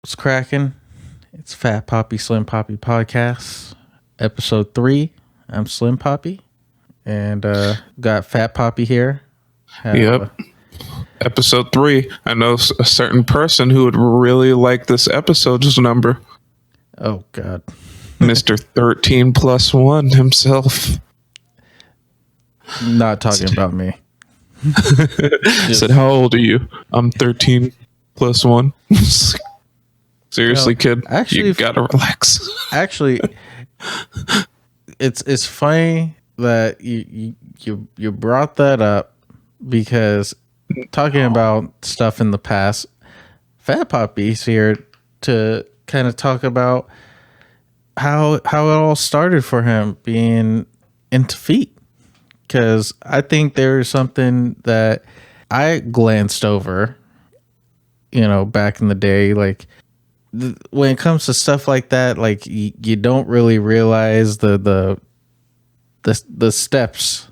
What's cracking? It's Fat Poppy Slim Poppy Podcast, episode 3. I'm Slim Poppy, and got Fat Poppy here. Yep. Episode 3. I know a certain person who would really like this episode's number. Oh, God. Mr. 13 plus 1 himself. Not talking about me. Said, how old are you? I'm 13 plus 1. Seriously, kid, actually, you gotta relax. Actually, it's funny that you brought that up, because talking about stuff in the past, Fat Poppy's here to kind of talk about how it all started for him being into feet. Because I think there's something that I glanced over, back in the day, like when it comes to stuff like that, like you don't really realize the steps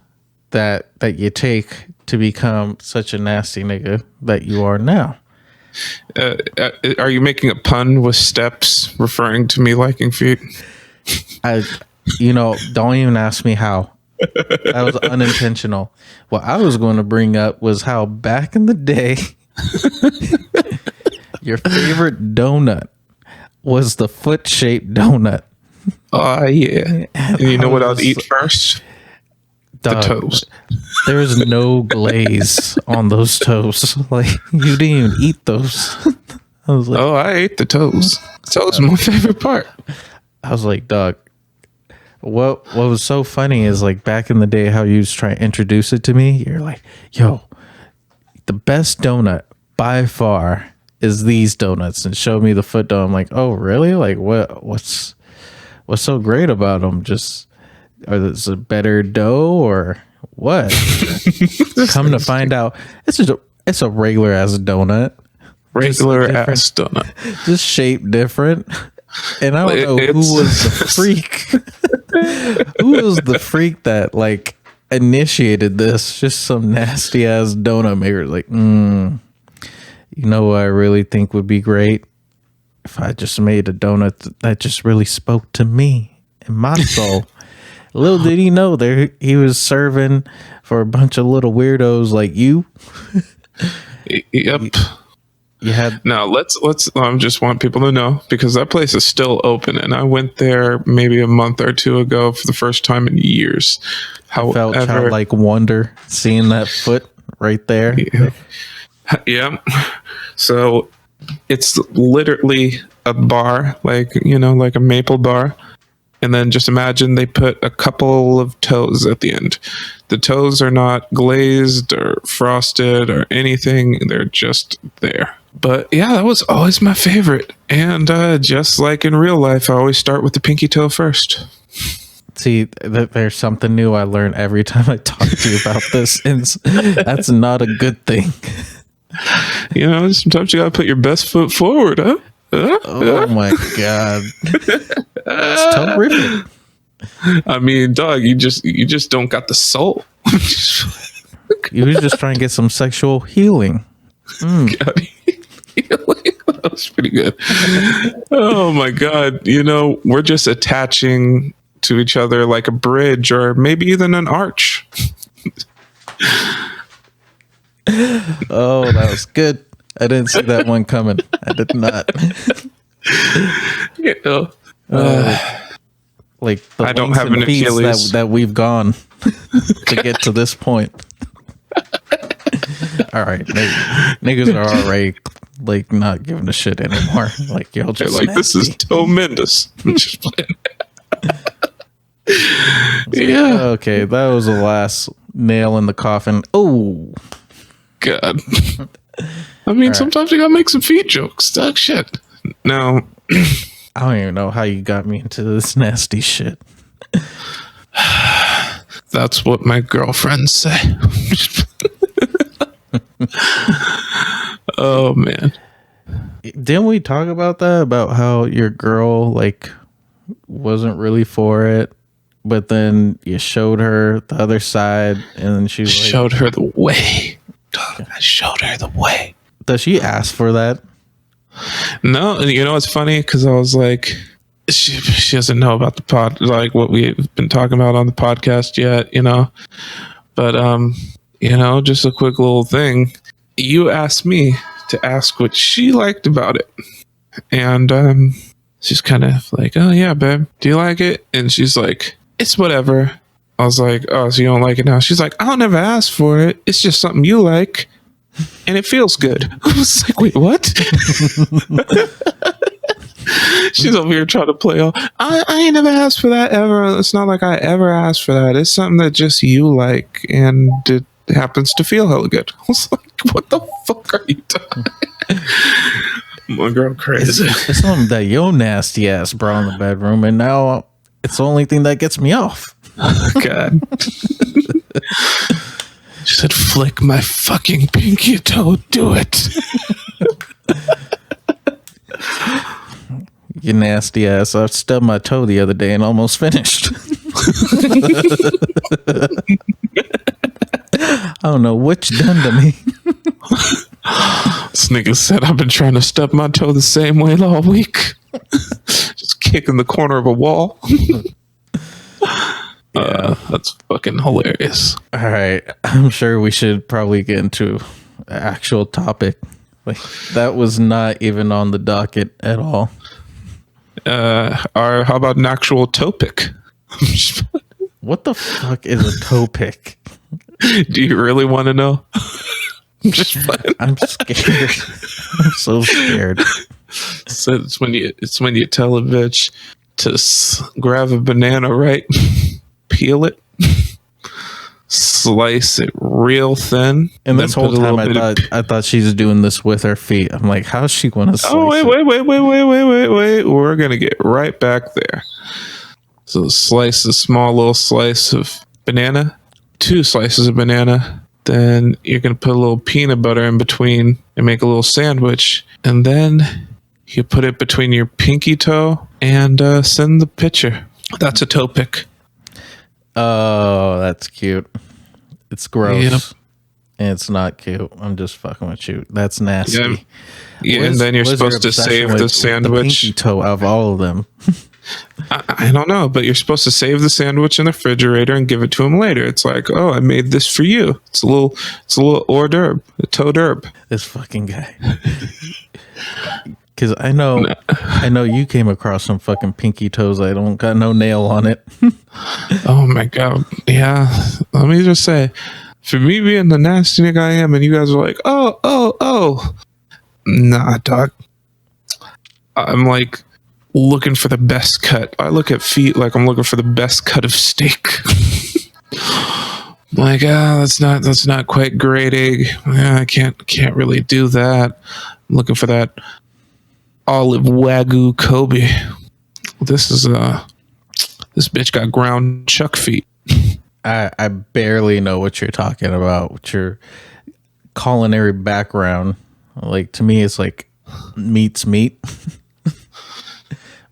that you take to become such a nasty nigga that you are now. Are you making a pun with steps, referring to me liking feet? Don't even ask me how. That was unintentional. What I was going to bring up was how back in the day, your favorite donut was the foot-shaped donut. Oh, yeah. And you know what I'd eat first? Dog, the toes. There's no glaze on those toes. Like, you didn't even eat those. I was like, I ate the toes. Toes are my favorite part. I was like, dog, what was so funny is, like, back in the day, how you was trying to introduce it to me. You're like, yo, the best donut by far is these donuts, and show me the foot donut. I'm like, oh, really? Like, what's so great about them? Just, are this a better dough or what? Come to find out, it's a regular ass donut. Regular ass donut. Just shaped different. And I don't know who was the freak. Who was the freak that, like, initiated this? Just some nasty ass donut maker. Like, you know what I really think would be great? If I just made a donut that just really spoke to me and my soul. Little did he know there he was serving for a bunch of little weirdos like you. Yep. You had now let's just want people to know, because that place is still open, and I went there maybe a month or two ago for the first time in years. Felt childlike wonder seeing that foot right there. Yeah. So it's literally a bar, like a maple bar. And then just imagine they put a couple of toes at the end. The toes are not glazed or frosted or anything. They're just there. But yeah, that was always my favorite. And just like in real life, I always start with the pinky toe first. See, there's something new I learn every time I talk to you about this. And that's not a good thing. Sometimes you gotta put your best foot forward, huh? Oh my God. That's terrific. I mean, dog, you just don't got the soul. You was just trying to get some sexual healing. That was pretty good. Oh my God. We're just attaching to each other like a bridge, or maybe even an arch. Oh, that was good. I didn't see that one coming. I did not. Like the I don't have an Achilles that we've gone to get to this point. All right, niggas are already, like, not giving a shit anymore. Like, y'all just like, this is tremendous. Just playing. Yeah. Okay, that was the last nail in the coffin. Oh, God. I mean, sometimes you gotta make some feet jokes. Dog shit. No. I don't even know how you got me into this nasty shit. That's what my girlfriends say. Oh, man. Didn't we talk about that? About how your girl, like, wasn't really for it, but then you showed her the other side, and then she showed her the way. Dog, I showed her the way. Does she ask for that? No, you know what's funny? Because I was like, she doesn't know about the pod, like what we've been talking about on the podcast yet, you know. But you know, just a quick little thing. You asked me to ask what she liked about it, and she's kind of like, "Oh yeah, babe, do you like it?" And she's like, "It's whatever." I was like, "Oh, so you don't like it now?" She's like, "I'll never ask for it. It's just something you like, and it feels good." I was like, "Wait, what?" She's over here trying to play off. I ain't never asked for that ever. It's not like I ever asked for that. It's something that just you like, and it happens to feel hella good. I was like, what the fuck are you doing? My girl crazy. It's something that yo nasty ass brought in the bedroom, and now it's the only thing that gets me off. God. She said, flick my fucking pinky toe. Do it. You nasty ass. I stubbed my toe the other day and almost finished. I don't know which done to me. This nigga said, I've been trying to stub my toe the same way all week. Just kicking the corner of a wall. That's fucking hilarious. All right. I'm sure we should probably get into the actual topic. Like, that was not even on the docket at all. How about an actual topic? What the fuck is a toe pick? Do you really want to know? I'm just playing. I'm scared. I'm so scared. So it's when you tell a bitch to grab a banana, right? Peel it, slice it real thin, and this whole time I thought she's doing this with her feet. I'm like, how's she going to slice wait. We're gonna get right back there. So slice a small little slice of banana, 2 slices of banana. Then you're gonna put a little peanut butter in between and make a little sandwich. And then you put it between your pinky toe and send the picture. That's a toe pick. Oh, that's cute. It's gross. Yep. And it's not cute. I'm just fucking with you. That's nasty. Yeah, and then you're supposed to save the sandwich. The pinky toe out of all of them. I don't know, but you're supposed to save the sandwich in the refrigerator and give it to him later. It's like, oh, I made this for you. It's a little hors d'oeuvre, a toe d'oeuvre. This fucking guy. Because I know you came across some fucking pinky toes. I don't got no nail on it. Oh my god, yeah. Let me just say, for me being the nasty nigga I am, and you guys are like, oh, nah, dog. I'm like looking for the best cut. I look at feet like I'm looking for the best cut of steak. Like, that's not quite grading. I can't really do that. I'm looking for that olive wagyu Kobe. This bitch got ground chuck feet. I barely know what you're talking about with your culinary background. Like, to me, it's like meat's meat.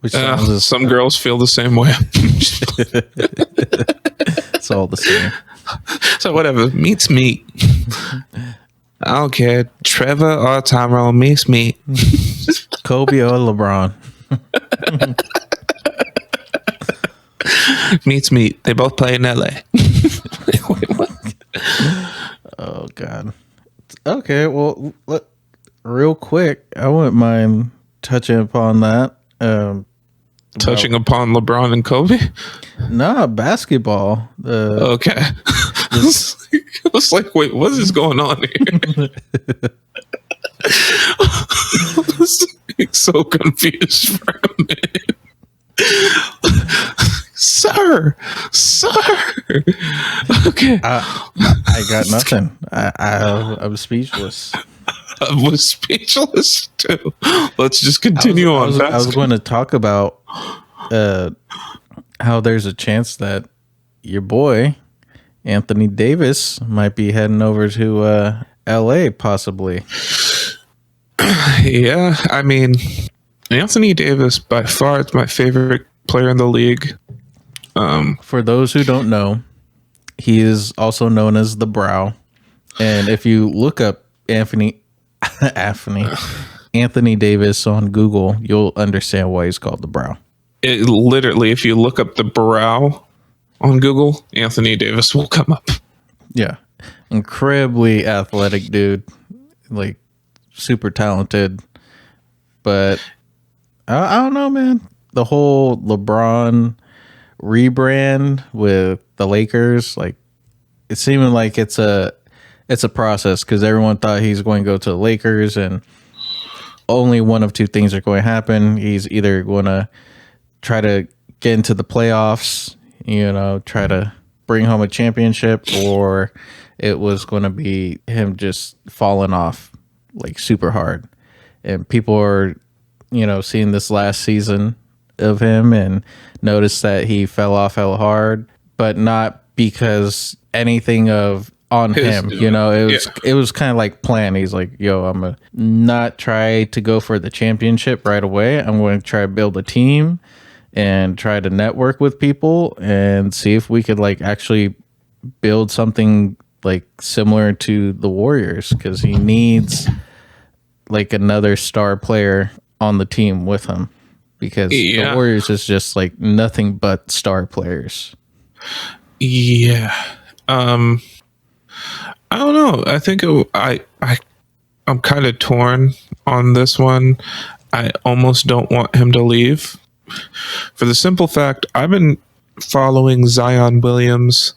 Which some girls feel the same way. It's all the same. So whatever, meat's meat. I don't care. Trevor or Tyrone, meat's meat. Kobe or LeBron. Meat's meat. They both play in LA. Wait, what? Oh God. Okay, well, real quick, I wouldn't mind touching upon that. Touching upon LeBron and Kobe? Nah, basketball. Okay. I was like, wait, what is going on here? I was so confused for a minute. Sir. Okay. I got nothing. I'm speechless. I was speechless too. Let's just continue on. I was going to talk about how there's a chance that your boy Anthony Davis might be heading over to LA possibly. Yeah, I mean, Anthony Davis by far is my favorite player in the league. For those who don't know, he is also known as the Brow. And if you look up Anthony Anthony Davis on Google, you'll understand why he's called the Brow. It literally, if you look up the brow on Google, Anthony Davis will come up. Yeah. Incredibly athletic dude. Like, super talented. But I don't know, man. The whole LeBron rebrand with the Lakers, like, it's seeming like it's a process because everyone thought he's going to go to the Lakers and only one of two things are going to happen. He's either going to try to get into the playoffs, try to bring home a championship, or it was going to be him just falling off like super hard. And people are, seeing this last season of him and notice that he fell off hella hard, but not because anything of on him, it was kind of like planned. He's like, yo, I'm gonna not try to go for the championship right away. I'm going to try to build a team and try to network with people and see if we could like actually build something like similar to the Warriors, because he needs like another star player on the team with him, because the Warriors is just like nothing but star players. Yeah. I don't know. I think I'm kind of torn on this one. I almost don't want him to leave for the simple fact I've been following Zion Williams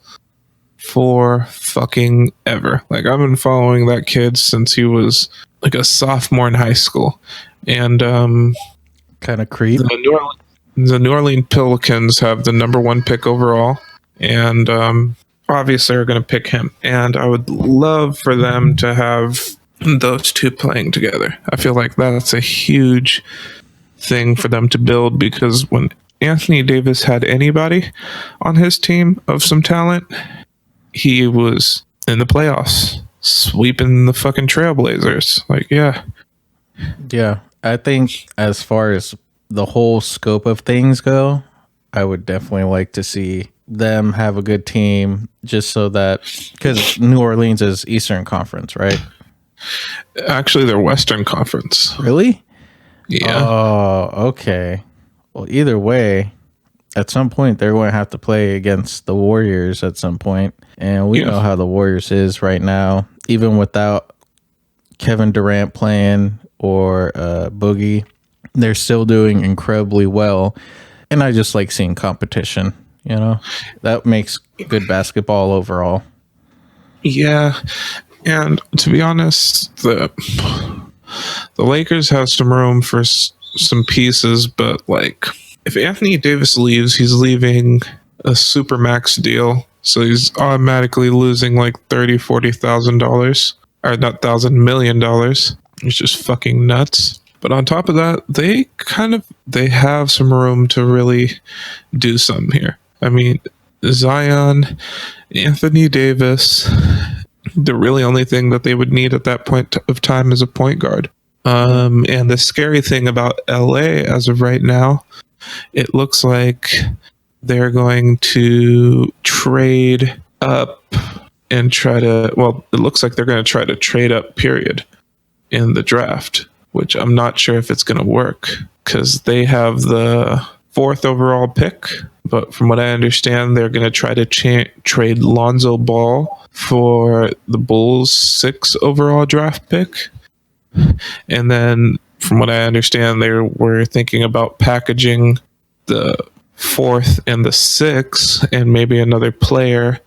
for fucking ever. Like, I've been following that kid since he was like a sophomore in high school. And kind of creep. The New Orleans Pelicans have the number 1 pick overall, and obviously are going to pick him. And I would love for them to have those two playing together. I feel like that's a huge thing for them to build, because when Anthony Davis had anybody on his team of some talent, he was in the playoffs sweeping the fucking Trailblazers. Like, yeah, I think as far as the whole scope of things go, I would definitely like to see them have a good team, just so that, because New Orleans is Eastern Conference, right? Actually, they're Western Conference. Really? Yeah. Oh, okay. Well, either way, at some point they're going to have to play against the Warriors at some point, and we know how the Warriors is right now. Even without Kevin Durant playing or Boogie, they're still doing incredibly well, and I just like seeing competition. That makes good basketball overall. Yeah, and to be honest, the Lakers have some room for some pieces, but like, if Anthony Davis leaves, he's leaving a super max deal, so he's automatically losing like $30,000-$40,000, or not $1,000,000. It's just fucking nuts. But on top of that, they have some room to really do something here. I mean, Zion, Anthony Davis, the really only thing that they would need at that point of time is a point guard. And the scary thing about LA as of right now, it looks like they're going to trade up and it looks like they're going to try to trade up, period, in the draft, which I'm not sure if it's going to work, because they have the 4th overall pick. But from what I understand, they're going to try to trade Lonzo Ball for the Bulls' 6th overall draft pick. And then, from what I understand, they were thinking about packaging the 4th and the 6th and maybe another player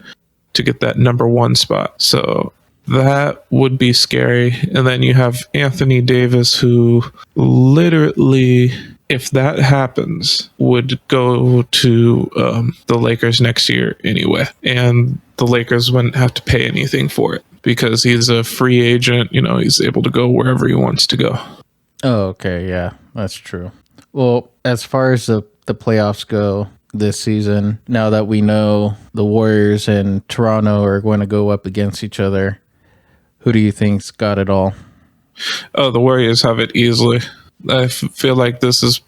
to get that number 1 spot. So that would be scary. And then you have Anthony Davis, who literally, if that happens, would go to the Lakers next year anyway. And the Lakers wouldn't have to pay anything for it, because he's a free agent. He's able to go wherever he wants to go. Oh, okay. Yeah, that's true. Well, as far as the playoffs go this season, now that we know the Warriors and Toronto are going to go up against each other, who do you think's got it all? Oh, the Warriors have it easily. I feel like this is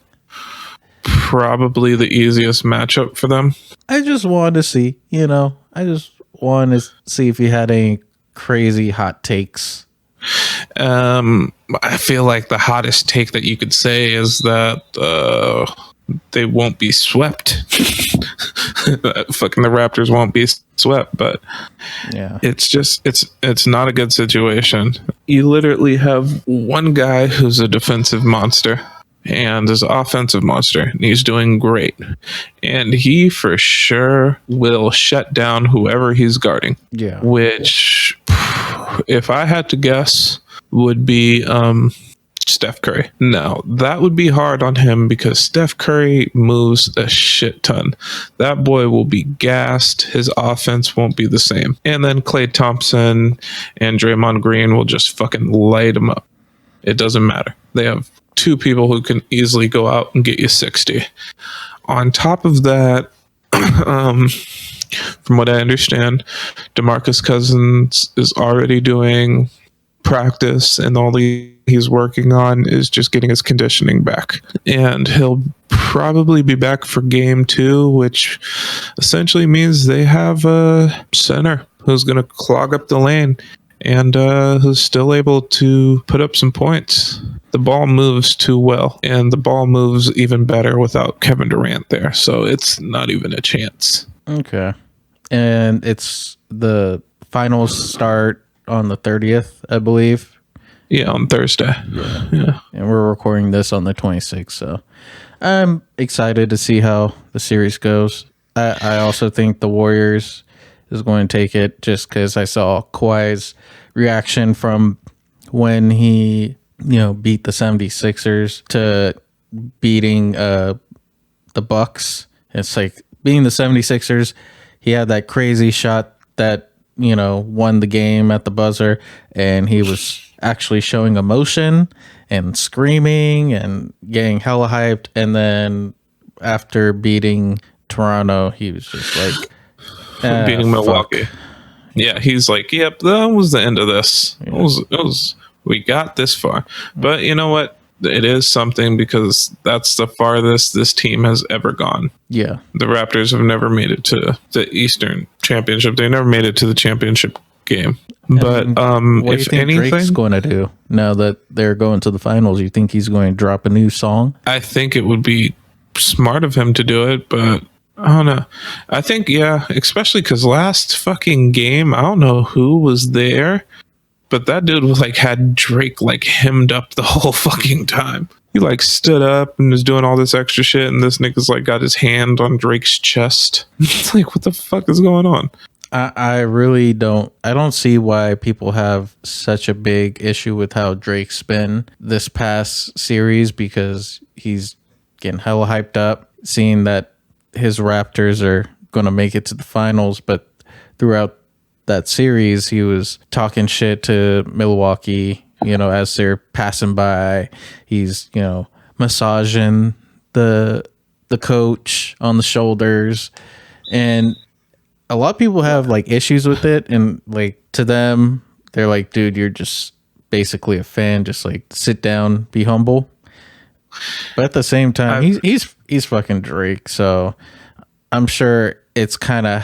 probably the easiest matchup for them. I just wanted to see, I just wanted to see if you had any crazy hot takes I feel like the hottest take that you could say is that they won't be swept. Fucking the Raptors won't be swept, but Yeah. it's not a good situation. You literally have one guy who's a defensive monster and is an offensive monster, and he's doing great. And he for sure will shut down whoever he's guarding. Yeah. Which, if I had to guess, would be Steph Curry. Now, that would be hard on him because Steph Curry moves a shit ton. That boy will be gassed. His offense won't be the same. And then Klay Thompson and Draymond Green will just fucking light him up. It doesn't matter. They have two people who can easily go out and get you 60. On top of that, from what I understand, DeMarcus Cousins is already doing practice, and all he's working on is just getting his conditioning back. And he'll probably be back for game 2, which essentially means they have a center who's going to clog up the lane and who's still able to put up some points. The ball moves too well, and the ball moves even better without Kevin Durant there. So it's not even a chance. Okay. And it's the finals start on the 30th, I believe. Yeah, on Thursday. Yeah. And we're recording this on the 26th, so I'm excited to see how the series goes. I also think the Warriors is going to take it just because I saw Kawhi's reaction from when he, beat the 76ers to beating the Bucks. It's like beating the 76ers. He had that crazy shot that, won the game at the buzzer, and he was actually showing emotion and screaming and getting hella hyped. And then after beating Toronto, he was just like, beating Milwaukee. Yeah, he's like, yep, that was the end of this. Yeah. It was we got this far. But you know what? It is something because that's the farthest this team has ever gone. Yeah. The Raptors have never made it to the Eastern Championship. They never made it to the championship game. But what if do you think anything, Drake's going to do now that they're going to the finals? You think he's going to drop a new song? I think it would be smart of him to do it, but I don't know. I think, yeah, especially because last fucking game, I don't know who was there, but that dude was like had Drake like hemmed up the whole fucking time. He like stood up and was doing all this extra shit, and this nigga's like got his hand on Drake's chest. It's like, what the fuck is going on? I really don't. I don't see why people have such a big issue with how Drake's been this past series, because he's getting hella hyped up, seeing that his Raptors are going to make it to the finals, but throughout that series, he was talking shit to Milwaukee, as they're passing by. He's, massaging the coach on the shoulders. And a lot of people have like issues with it. And like to them, they're like, dude, you're just basically a fan. Just like sit down, be humble. But at the same time, he's fucking Drake. So I'm sure it's kind of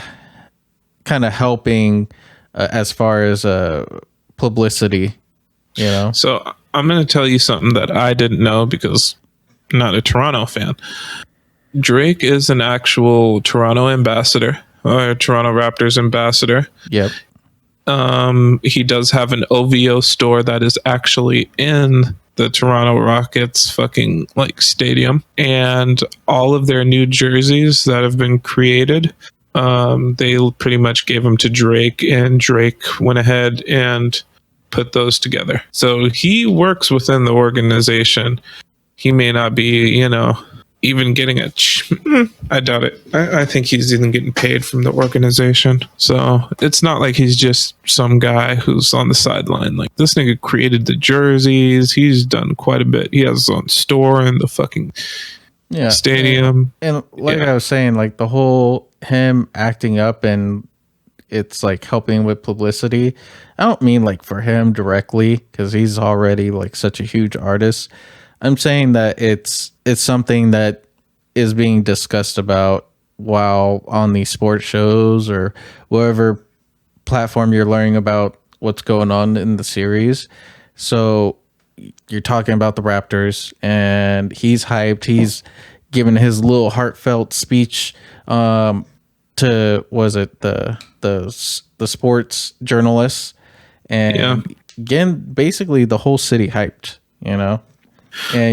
helping as far as publicity, So I'm going to tell you something that I didn't know because I'm not a Toronto fan. Drake is an actual Toronto ambassador, or Toronto Raptors ambassador. Yep. He does have an OVO store that is actually in the Toronto Rockets fucking like stadium, and all of their new jerseys that have been created, they pretty much gave them to Drake, and Drake went ahead and put those together. So he works within the organization. He may not be, even getting I doubt it. I think he's even getting paid from the organization. So it's not like he's just some guy who's on the sideline. Like, this nigga created the jerseys. He's done quite a bit. He has his own store in the fucking stadium. And I was saying, like the whole him acting up and it's like helping with publicity. I don't mean like for him directly, because he's already like such a huge artist. I'm saying that it's something that is being discussed about while on these sports shows or whatever platform you're learning about what's going on in the series. So you're talking about the Raptors, and he's hyped. He's giving his little heartfelt speech to was it the sports journalists, Yeah. and again, basically the whole city hyped. And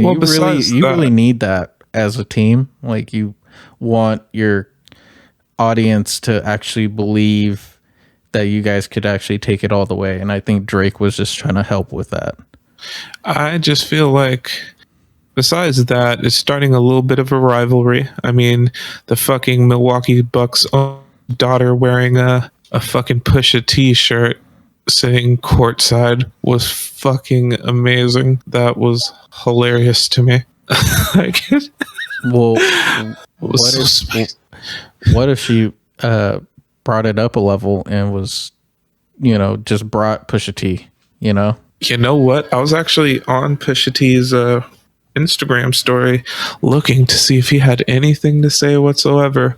Well, you really need that as a team. Like, you want your audience to actually believe that you guys could actually take it all the way. And I think Drake was just trying to help with that. I just feel like, besides that, it's starting a little bit of a rivalry. I mean, the fucking Milwaukee Bucks daughter wearing a fucking Pusha T shirt sitting courtside was fucking amazing. That was hilarious to me. Like, Well, was what if she brought it up a level and was, just brought Pusha T, You know what? I was actually on Pusha T's Instagram story looking to see if he had anything to say whatsoever.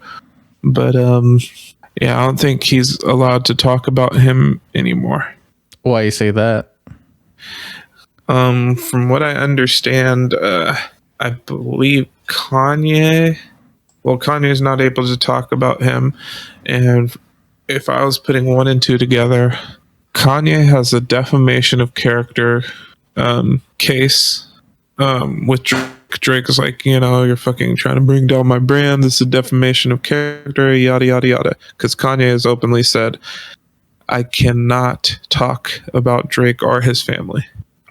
But yeah, I don't think he's allowed to talk about him anymore. Why you say that? From what I understand, I believe Kanye. Well, Kanye's not able to talk about him, and if I was putting one and two together, Kanye has a defamation of character case with Drake. Drake is like, you're fucking trying to bring down my brand. This is a defamation of character, yada, yada, yada. Because Kanye has openly said, I cannot talk about Drake or his family.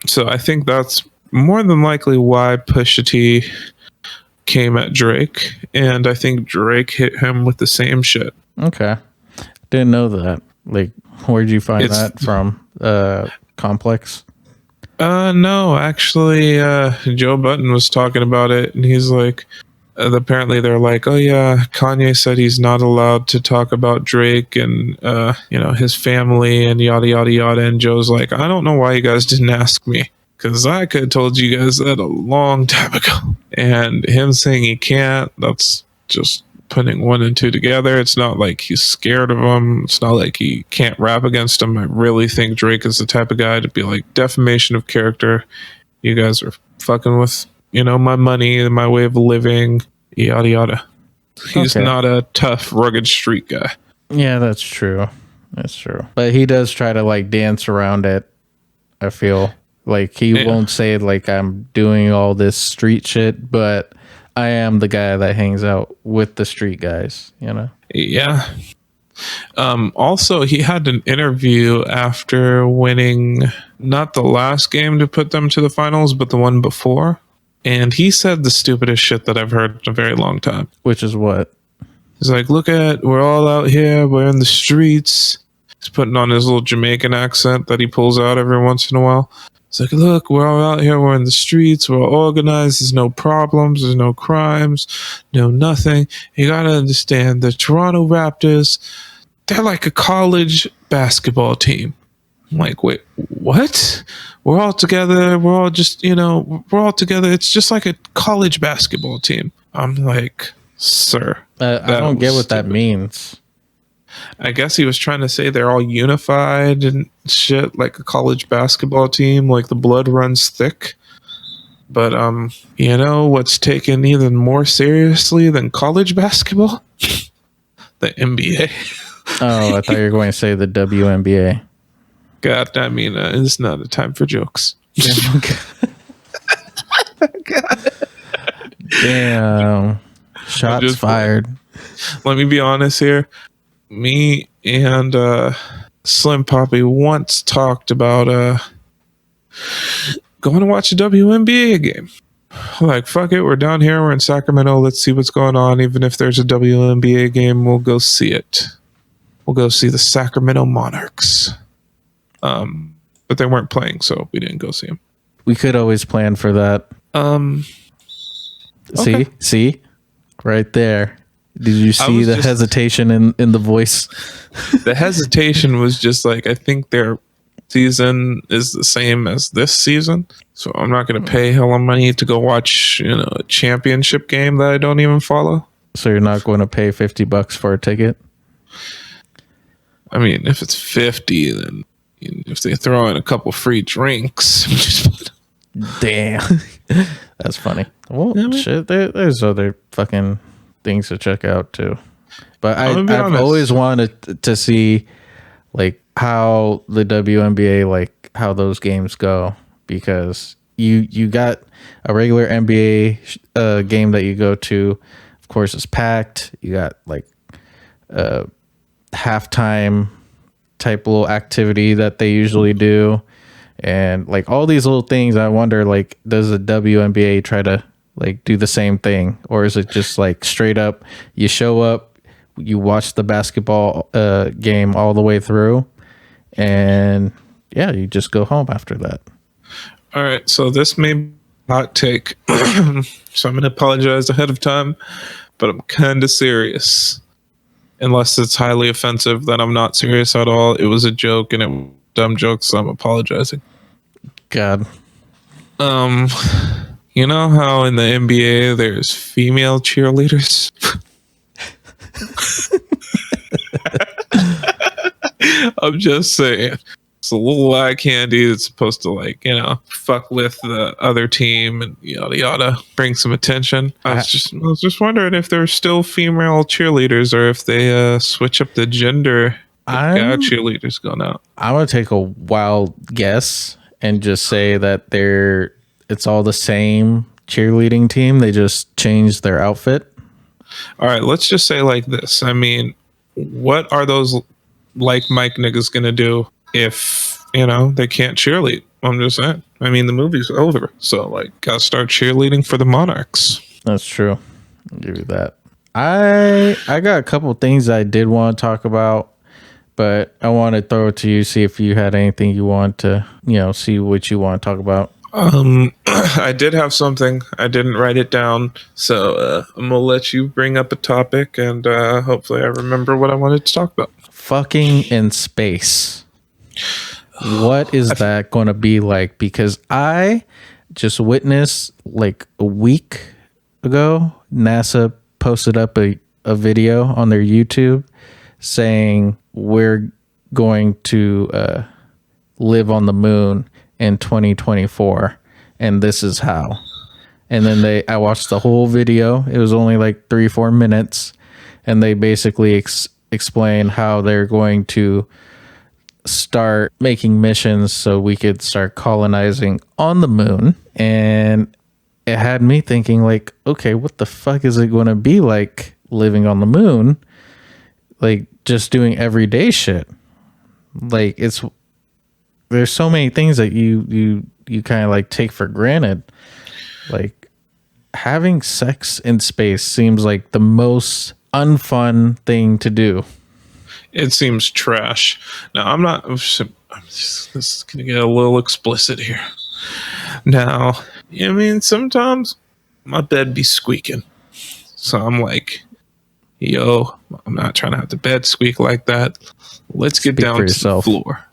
So I think that's more than likely why Pusha T came at Drake. And I think Drake hit him with the same shit. Okay. Didn't know that. Like, where'd you find that from? Complex? No, actually, Joe Budden was talking about it, and he's like, apparently they're like, oh yeah, Kanye said he's not allowed to talk about Drake and, his family and yada, yada, yada. And Joe's like, I don't know why you guys didn't ask me, because I could have told you guys that a long time ago. And him saying he can't, that's just putting one and two together. It's not like he's scared of him. It's not like he can't rap against him. I really think Drake is the type of guy to be like, defamation of character. You guys are fucking with, my money and my way of living, yada, yada. He's not a tough, rugged street guy. Yeah, that's true. That's true. But he does try to like dance around it. I feel like he won't say like I'm doing all this street shit, but I am the guy that hangs out with the street guys, Yeah. Also, he had an interview after winning not the last game to put them to the finals, but the one before. And he said the stupidest shit that I've heard in a very long time. Which is what? He's like, we're all out here. We're in the streets. He's putting on his little Jamaican accent that he pulls out every once in a while. It's like, look, we're all out here. We're in the streets. We're all organized. There's no problems. There's no crimes. No nothing. You got to understand the Toronto Raptors, they're like a college basketball team. I'm like, wait, what? We're all together. We're all just, we're all together. It's just like a college basketball team. I'm like, sir. I don't get what that means. I guess he was trying to say they're all unified and shit, like a college basketball team, like the blood runs thick. But what's taken even more seriously than college basketball? The NBA. Oh, I thought you were going to say the WNBA. God, I mean, it's not a time for jokes. Damn. Shots fired. Let me be honest here. Me and Slim Papi once talked about going to watch a WNBA game. Like, fuck it, we're down here, we're in Sacramento, let's see what's going on. Even if there's a WNBA game, we'll go see it. We'll go see the Sacramento Monarchs. But they weren't playing, so we didn't go see them. We could always plan for that. Okay. See? Right there. Did you see the hesitation in the voice? The hesitation was just like, I think their season is the same as this season. So I'm not going to pay hella money to go watch, a championship game that I don't even follow. So you're not going to pay $50 for a ticket? I mean, if it's 50, then If they throw in a couple free drinks, Damn. That's funny. Well, shit, there's other fucking things to check out too. But I've always wanted to see like how the WNBA, like how those games go, because you got a regular NBA game that you go to. Of course, it's packed. You got like halftime type little activity that they usually do, and like all these little things. I wonder, like, does the WNBA try to like do the same thing, or is it just like straight up you show up, you watch the basketball game all the way through, and yeah, you just go home after that? All right, so this may be a hot take, so I'm going to apologize ahead of time, but I'm kind of serious. Unless it's highly offensive, then I'm not serious at all. It was a joke, and it was a dumb joke, so I'm apologizing. God. You know how in the NBA there's female cheerleaders? I'm just saying. It's a little eye candy that's supposed to, like, you know, fuck with the other team and yada yada, bring some attention. I was just wondering if there's still female cheerleaders or if they switch up the gender. Cheerleaders going out. I'm gonna take a wild guess and just say that it's all the same cheerleading team. They just changed their outfit. All right, let's just say like this. I mean, what are those like Mike niggas gonna do if, you know, they can't cheerlead? I'm just saying. I mean, the movie's over, so like, gotta start cheerleading for the Monarchs. That's true. I'll give you that. I got a couple things I did want to talk about, but I want to throw it to you, see if you had anything you want to, you know, see what you want to talk about. I did have something. I didn't write it down, so I'm gonna let you bring up a topic, and hopefully I remember what I wanted to talk about. Fucking in space. What is that going to be like? Because I just witnessed like a week ago, NASA posted up a video on their YouTube saying we're going to live on the moon in 2024, and this is how. And then I watched the whole video. It was only like 3-4 minutes, and they basically explain how they're going to start making missions so we could start colonizing on the moon. And it had me thinking, like, okay, what the fuck is it going to be like living on the moon? Like, just doing everyday shit. Like, there's so many things that you kind of like take for granted. Like, having sex in space seems like the most unfun thing to do. It seems trash. Now, this is going to get a little explicit here. Now, I mean, sometimes my bed be squeaking. So I'm like, yo, I'm not trying to have the bed squeak like that. Let's get down to the floor.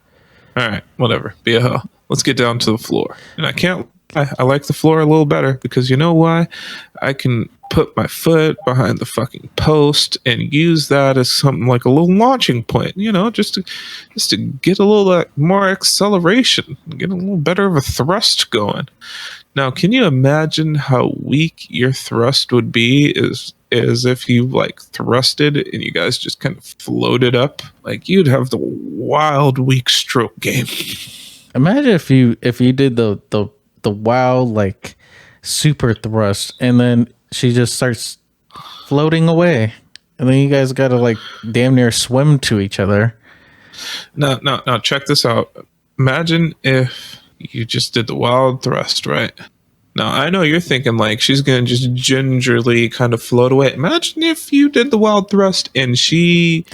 All right, whatever. Be a hoe. Let's get down to the floor. And I like the floor a little better because you know why? I can put my foot behind the fucking post and use that as something like a little launching point, you know, just to get a little more acceleration, get a little better of a thrust going. Now, can you imagine how weak your thrust would be as if you like thrusted and you guys just kind of floated up? Like, you'd have the wild weak stroke game. Imagine if you did the wild like super thrust, and then she just starts floating away, and then you guys gotta like damn near swim to each other. No, check this out. Imagine if you just did the wild thrust, right? Now, I know you're thinking like she's gonna just gingerly kind of float away. Imagine if you did the wild thrust and she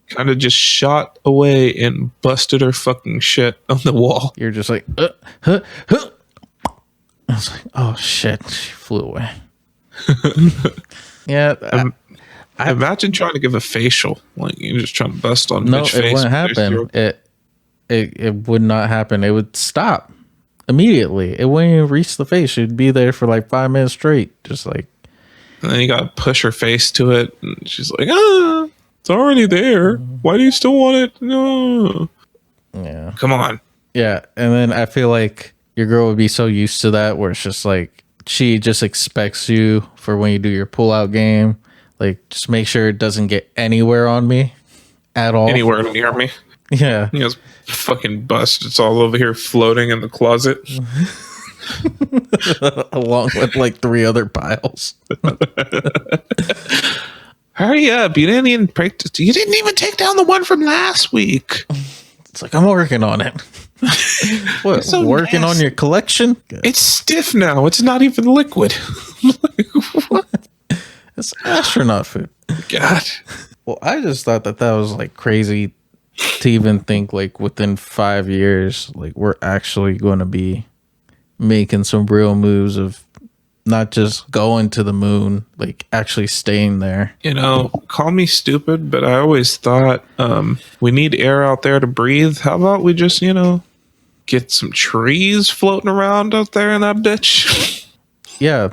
kind of just shot away and busted her fucking shit on the wall. You're just like, I was like, oh shit, she flew away. Yeah. I imagine trying to give a facial, like you're just trying to bust on bitch face. No, it wouldn't happen. It would not happen. It would stop immediately. It wouldn't even reach the face. She'd be there for like 5 minutes straight, just like. And then you gotta push her face to it, and she's like, it's already there. Why do you still want it? No. Yeah. Come on. Yeah. And then I feel like your girl would be so used to that where it's just like she just expects you for when you do your pull out game. Like, just make sure it doesn't get anywhere on me at all. Anywhere near me. Yeah. You know, fucking bust. It's all over here floating in the closet. Along with like 3 other piles. Hurry up. You didn't even take down the one from last week. It's like, I'm working on it. What? So working nasty. on your collection? It's stiff now. It's not even liquid. Like, what? It's astronaut food. God. Well, I just thought that was like crazy to even think like within 5 years, like we're actually going to be making some real moves of not just going to the moon, like actually staying there. You know, call me stupid, but I always thought we need air out there to breathe. How about we just, get some trees floating around out there in that bitch? Yeah,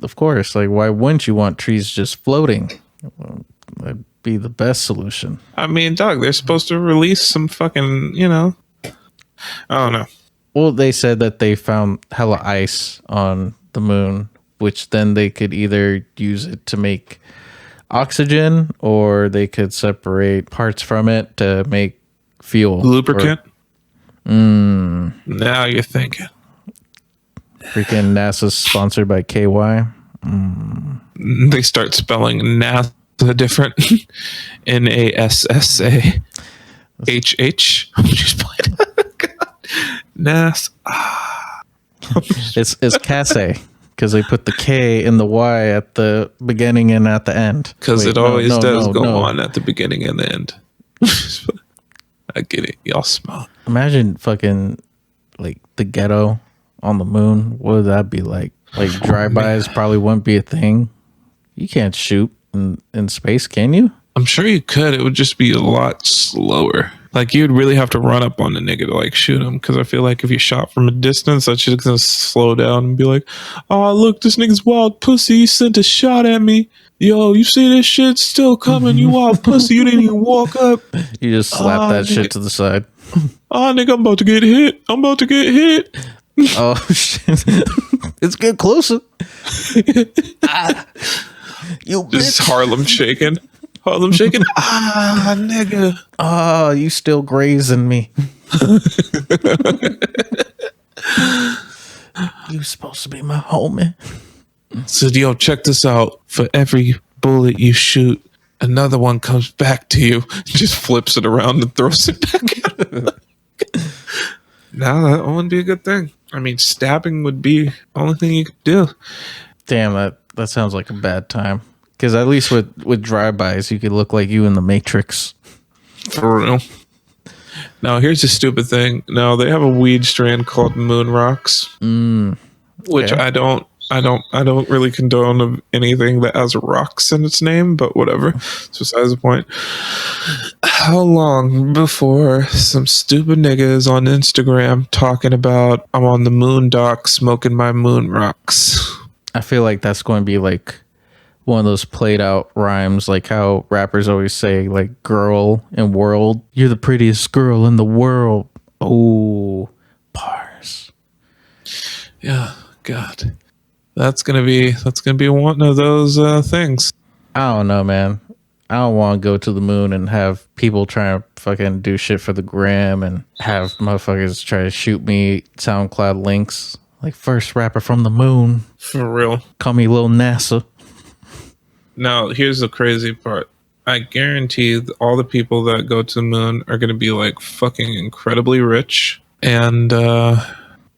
of course. Like, why wouldn't you want trees just floating? Well, that'd be the best solution. I mean, dog, they're supposed to release some fucking, I don't know. Well, they said that they found hella ice on the moon, which then they could either use it to make oxygen or they could separate parts from it to make fuel. Lubricant? Now you're thinking. Freaking NASA's sponsored by KY. They start spelling NASA different. NASA. HH. Just played. NASA. It's Casse because they put the K and the Y at the beginning and at the end. Because it always does go no. on at the beginning and the end. I get it. Y'all smart. Imagine fucking like the ghetto on the moon. What would that be like? Like drive-bys probably wouldn't be a thing. You can't shoot in space, can you? I'm sure you could. It would just be a lot slower. Like, you'd really have to run up on the nigga to, like, shoot him. Because I feel like if you shot from a distance, that shit's going to slow down and be like, oh, look, this nigga's wild pussy. He sent a shot at me. Yo, you see this shit still coming? You wild pussy. You didn't even walk up. You just slap that shit to the side. Oh, nigga, I'm about to get hit. Oh, shit. It's getting closer. You Just bitch. Harlem shaking. Nigga. Oh, you still grazing me. You supposed to be my homie. So, yo, check this out. For every bullet you shoot, another one comes back to you. Just flips it around and throws it back at him. Now, that wouldn't be a good thing. I mean, stabbing would be the only thing you could do. Damn, that sounds like a bad time. Because at least with drive-bys, you could look like you in the Matrix. For real. Now, here's the stupid thing. Now, they have a weed strand called Moon Rocks, which okay. I don't really condone of anything that has rocks in its name, but whatever. It's besides the point. How long before some stupid niggas on Instagram talking about I'm on the moon dock smoking my moon rocks? I feel like that's going to be like one of those played out rhymes, like how rappers always say, like, girl and world. You're the prettiest girl in the world. Oh, bars. Yeah, God. That's gonna be one of those things. I don't know, man. I don't want to go to the moon and have people trying to fucking do shit for the gram and have motherfuckers try to shoot me SoundCloud links. Like, first rapper from the moon. For real. Call me Lil NASA. Now, here's the crazy part. I guarantee all the people that go to the moon are going to be like fucking incredibly rich. And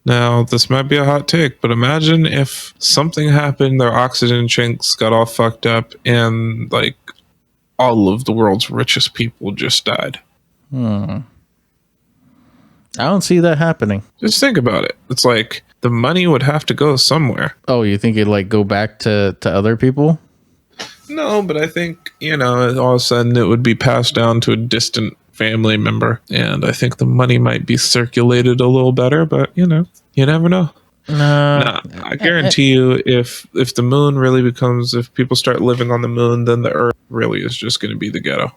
now this might be a hot take, but imagine if something happened, their oxygen tanks got all fucked up, and like all of the world's richest people just died. I don't see that happening. Just think about it. It's like the money would have to go somewhere. Oh, you think it'd like go back to other people? No, but I think, all of a sudden it would be passed down to a distant family member. And I think the money might be circulated a little better, but, you never know. Nah, I guarantee you if the moon really becomes, if people start living on the moon, then the earth really is just going to be the ghetto.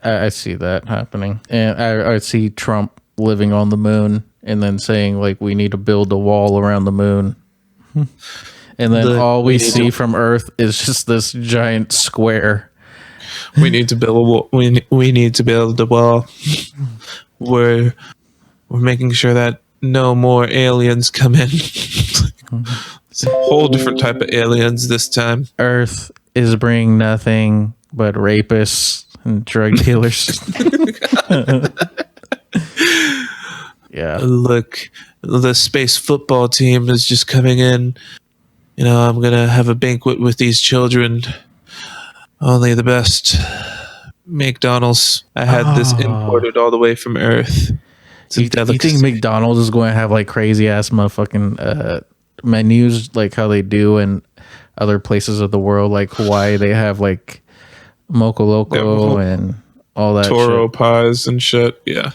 I see that happening. And I see Trump living on the moon and then saying like we need to build a wall around the moon. And then all we see from Earth is just this giant square. We need to build a wall. We need to build a wall. We're making sure that no more aliens come in. It's a whole different type of aliens this time. Earth is bringing nothing but rapists and drug dealers. Yeah. Look, the space football team is just coming in. You know, I'm gonna have a banquet with these children. Only the best McDonald's. I had this imported all the way from Earth. You think McDonald's is going to have like crazy ass motherfucking menus like how they do in other places of the world, like Hawaii? They have like Mocha Loco and all that Toro shit. pies and shit. Yeah.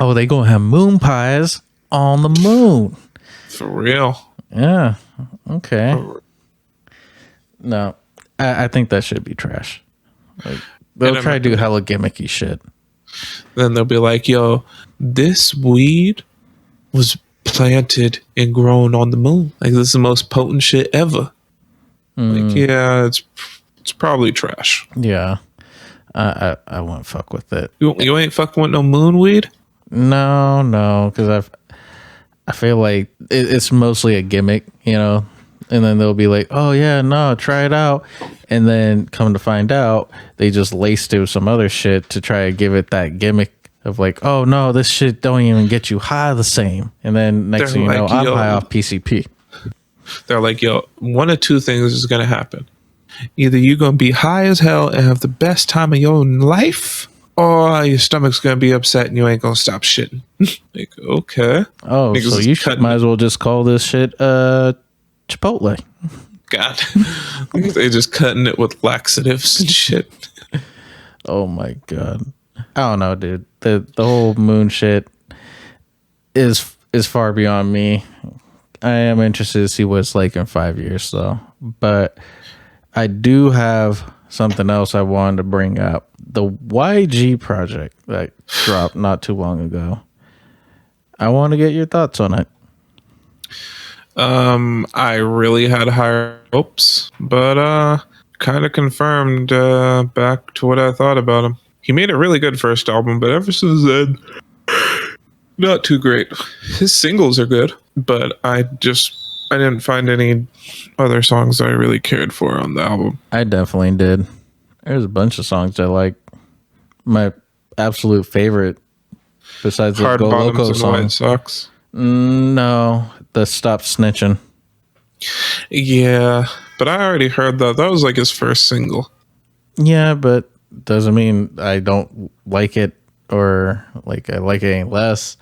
Oh, they gonna have moon pies on the moon. For real. Yeah. Okay. No, I think that should be trash. Like, they'll try to do hella gimmicky shit. Then they'll be like, yo, this weed was planted and grown on the moon. Like, this is the most potent shit ever. Like, yeah, it's probably trash. Yeah. I won't fuck with it. You ain't fucking with no moon weed? No, because I feel like it's mostly a gimmick, you know? And then they'll be like, oh, yeah, no, try it out. And then come to find out, they just laced it with some other shit to try to give it that gimmick of like, oh, no, this shit don't even get you high the same. And then next thing you know, I'm high off PCP. They're like, yo, one of two things is going to happen. Either you're going to be high as hell and have the best time of your life, or your stomach's going to be upset and you ain't going to stop shitting. Like, okay. Oh, so you might as well just call this shit Chipotle. God. They just cutting it with laxatives and shit. Oh my God. I don't know, dude. The whole moon shit is far beyond me. I am interested to see what it's like in 5 years though. But I do have something else I wanted to bring up. The YG project that dropped not too long ago. I want to get your thoughts on it. I really had higher hopes, but kind of confirmed back to what I thought about him. He made a really good first album, but ever since then, not too great. His singles are good, but I didn't find any other songs that I really cared for on the album. I definitely did. There's a bunch of songs I like. My absolute favorite, besides the Hard Go Bottoms Loco and song. White Sox. No, the Stop Snitching. Yeah, but I already heard that. That was like his first single. Yeah, but doesn't mean I don't like it or like I like it any less.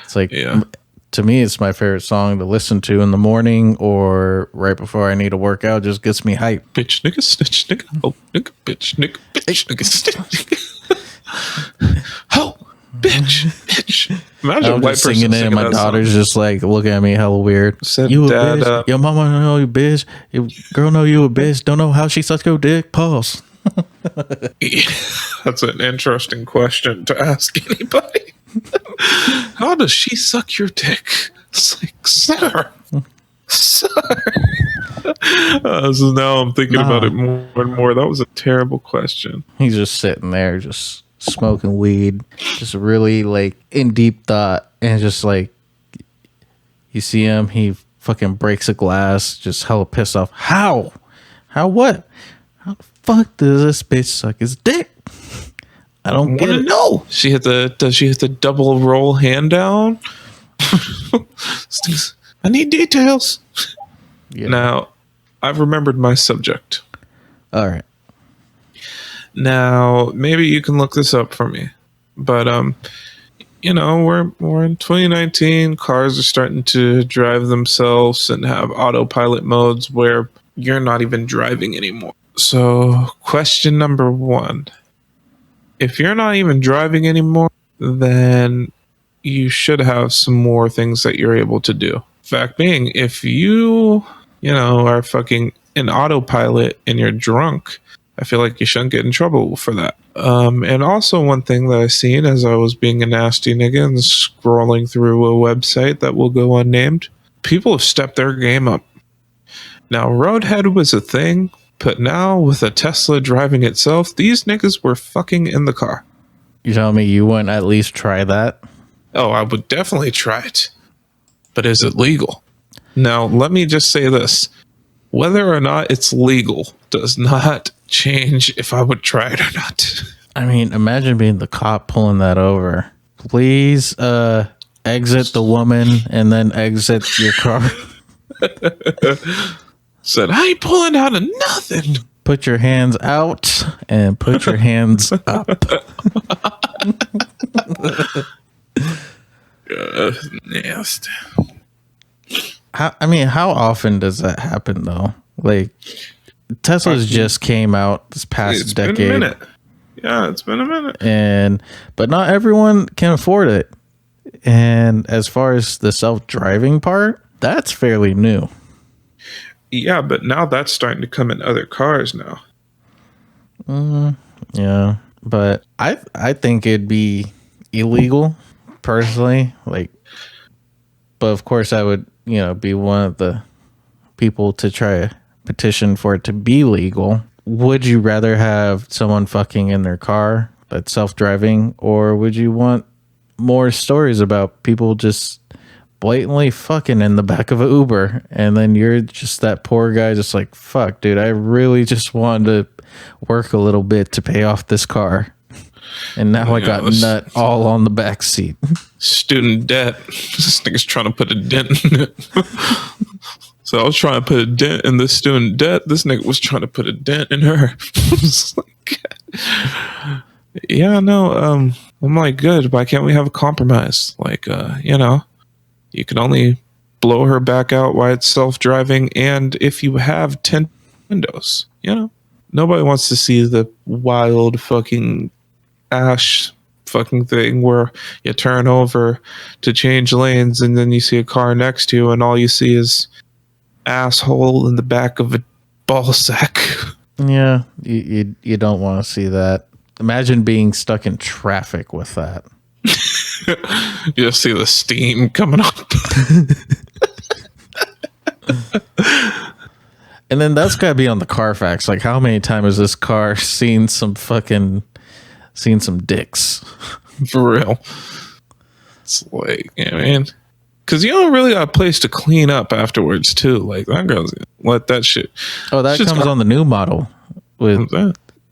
It's like, to me, it's my favorite song to listen to in the morning or right before I need to work out. Just gets me hyped. Bitch, nigga, snitch, nigga. Oh, nigga, bitch, nigga, snitch, nigga. Oh, bitch. Imagine I'm a white just person singing it and my daughter's song. just like looking at me hella weird. Said, you a Dad, bitch. Your mama know you bitch. Your girl know you a bitch. Don't know how she sucks your dick. Pause. That's an interesting question to ask anybody. How does she suck your dick? It's like, sir. So now I'm thinking about it more and more. That was a terrible question. He's just sitting there, just smoking weed, just really like in deep thought, and just like you see him, he fucking breaks a glass, just hella pissed off. How what? How the fuck does this bitch suck his dick? I don't get it. No. Does she hit the double roll hand down? I need details. Yeah. Now, I've remembered my subject. All right. Now, maybe you can look this up for me. But you know, we're in 2019. Cars are starting to drive themselves and have autopilot modes where you're not even driving anymore. So, question number 1. If you're not even driving anymore, then you should have some more things that you're able to do. Fact being, if you know, are fucking in autopilot and you're drunk, I feel like you shouldn't get in trouble for that. And also one thing that I seen as I was being a nasty nigga and scrolling through a website that will go unnamed, people have stepped their game up. Now, Roadhead was a thing, but now with a Tesla driving itself, these niggas were fucking in the car. You tell me you wouldn't at least try that? Oh, I would definitely try it. But is it legal? Now, let me just say this. Whether or not it's legal does not change if I would try it or not. I mean, imagine being the cop pulling that over. Please exit the woman and then exit your car. Said, I ain't pulling out of nothing. Put your hands out and put your hands up. Nasty. How often does that happen though? Like Tesla's just came out this past decade. Been a minute. Yeah, it's been a minute. But not everyone can afford it. And as far as the self-driving part, that's fairly new. Yeah, but now that's starting to come in other cars now. Yeah, but I think it'd be illegal personally. Like, but of course I would, be one of the people to try to petition for it to be legal. Would you rather have someone fucking in their car that's self-driving, or would you want more stories about people just blatantly fucking in the back of an Uber, and then you're just that poor guy just like, fuck, dude, I really just wanted to work a little bit to pay off this car, and now I got nut all on the back seat. Student debt. This nigga's trying to put a dent in it. So I was trying to put a dent in the student debt. This nigga was trying to put a dent in her. Yeah, no, I'm like, good, why can't we have a compromise? Like, you can only blow her back out while it's self-driving, and if you have 10 windows, nobody wants to see the wild fucking ash fucking thing where you turn over to change lanes and then you see a car next to you and all you see is asshole in the back of a ball sack. Yeah, you don't want to see that. Imagine being stuck in traffic with that. You just see the steam coming up. And then that's got to be on the Carfax. Like, how many times has this car seen some dicks? For real. It's like, because you don't really got a place to clean up afterwards, too. Like, that girl's let that shit. Oh, that comes on the new model.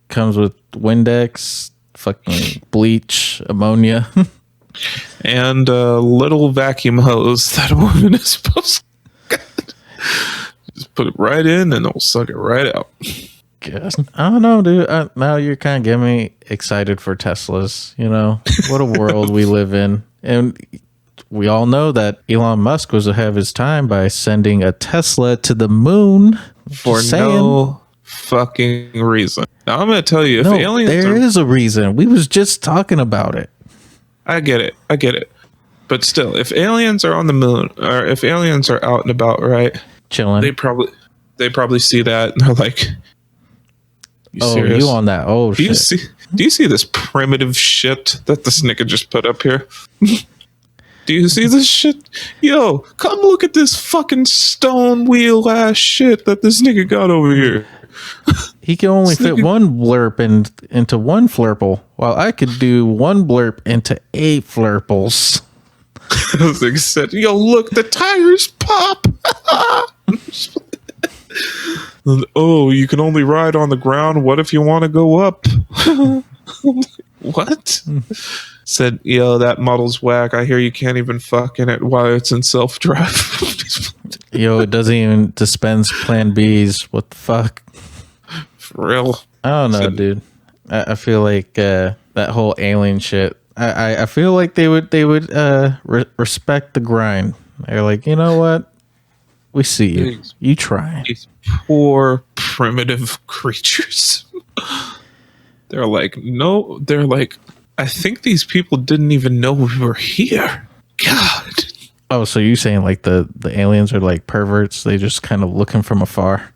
Comes with Windex, fucking bleach, ammonia. And a little vacuum hose that a woman is supposed to just put it right in and it'll suck it right out. Guess. I don't know, dude. Now you're kind of getting me excited for Teslas. What a world we live in. And we all know that Elon Musk was ahead of his time by sending a Tesla to the moon. For no fucking reason. Now, I'm going to tell you, if aliens there is a reason. We was just talking about it. I get it. But still, if aliens are on the moon, or if aliens are out and about, right? Chilling. They probably see that and they're like, serious? You on that? Oh, do shit. Do you see this primitive shit that this nigga just put up here? Do you see this shit? Yo, come look at this fucking stone wheel ass shit that this nigga got over here. He can only fit one blurp into one flurple, while I could do one blurp into 8 flurples. Like I said, yo, look, the tires pop. Oh, you can only ride on the ground. What if you want to go up? What? Said, yo, that model's whack. I hear you can't even fuck in it while it's in self-drive. Yo, it doesn't even dispense Plan Bs. What the fuck? For real. I don't know, dude. I feel like that whole alien shit. I feel like they would respect the grind. They're like, you know what? We see you. You try. These poor primitive creatures. They're like, no. They're like, I think these people didn't even know we were here. God. Oh, so you're saying like the aliens are like perverts? They just kind of looking from afar.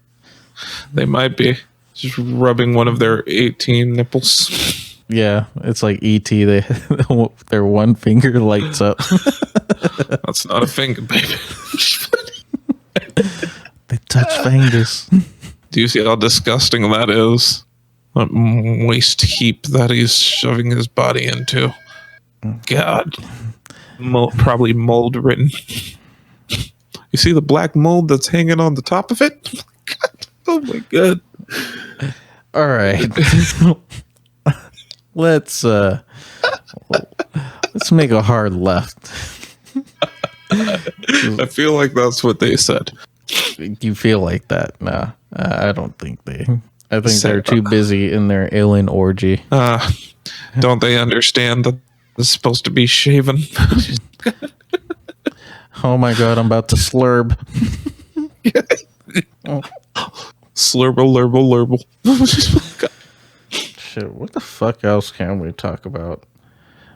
They might be. just rubbing one of their 18 nipples. Yeah, it's like ET. Their one finger lights up. That's not a finger, baby. They touch fingers. Do you see how disgusting that is? What waste heap that he's shoving his body into. God. Probably mold ridden. You see the black mold that's hanging on the top of it? God. Oh my God. All right. Let's make a hard left. I feel like that's what they said. You feel like that? Nah, I don't think they. I think they're too busy in their alien orgy. Don't they understand that it's supposed to be shaven? Oh my God, I'm about to slurb. Slurble, lurble, lurble. Shit, what the fuck else can we talk about?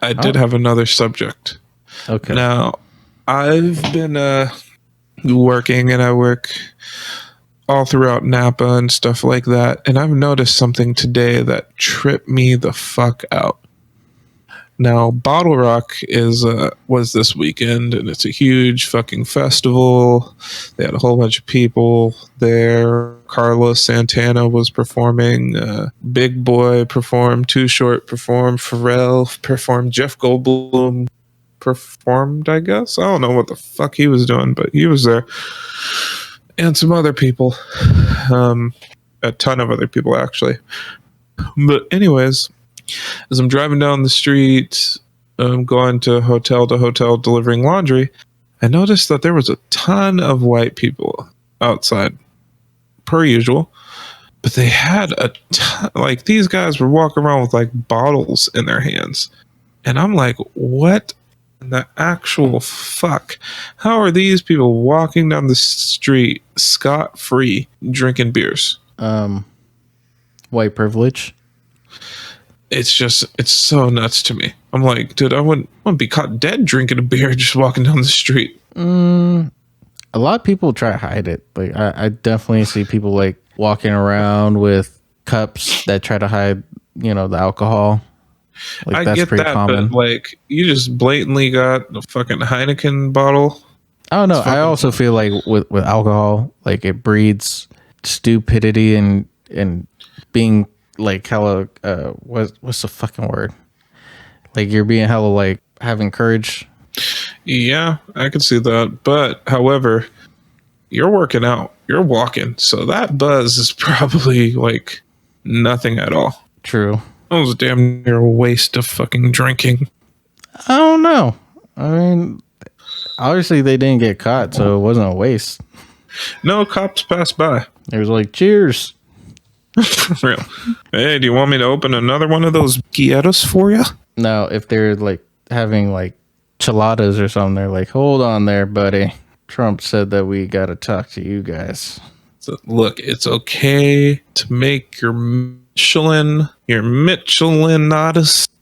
I did have another subject. Okay. Now, I've been working, and I work all throughout Napa and stuff like that. And I've noticed something today that tripped me the fuck out. Now, Bottle Rock was this weekend, and it's a huge fucking festival. They had a whole bunch of people there. Carlos Santana was performing. Big Boy performed. Too Short performed. Pharrell performed. Jeff Goldblum performed, I guess. I don't know what the fuck he was doing, but he was there. And some other people. A ton of other people, actually. But anyways, as I'm driving down the street, going to hotel delivering laundry, I noticed that there was a ton of white people outside, per usual. But they had a ton, like, these guys were walking around with like bottles in their hands. And I'm like, what in the actual fuck? How are these people walking down the street scot-free drinking beers? White privilege. It's so nuts to me. I'm like, dude, I wouldn't be caught dead drinking a beer just walking down the street. A lot of people try to hide it. Like I definitely see people like walking around with cups that try to hide, the alcohol. Like, I that's get pretty that, common. but like, you just blatantly got a fucking Heineken bottle. I don't know. I also feel like with alcohol, like, it breeds stupidity and being like hella what's the fucking word? Like, you're being hella like having courage. Yeah, I can see that. But however, you're working out, you're walking, so that buzz is probably like nothing at all. True. That was damn near a waste of fucking drinking. I don't know. I mean, obviously they didn't get caught, so it wasn't a waste. No, cops passed by. It was like, cheers. For real. Hey, do you want me to open another one of those Guieros for you? Now, if they're like having like chiladas or something, they're like, hold on there, buddy. Trump said that we got to talk to you guys. So, look, it's okay to make your Michelinadas,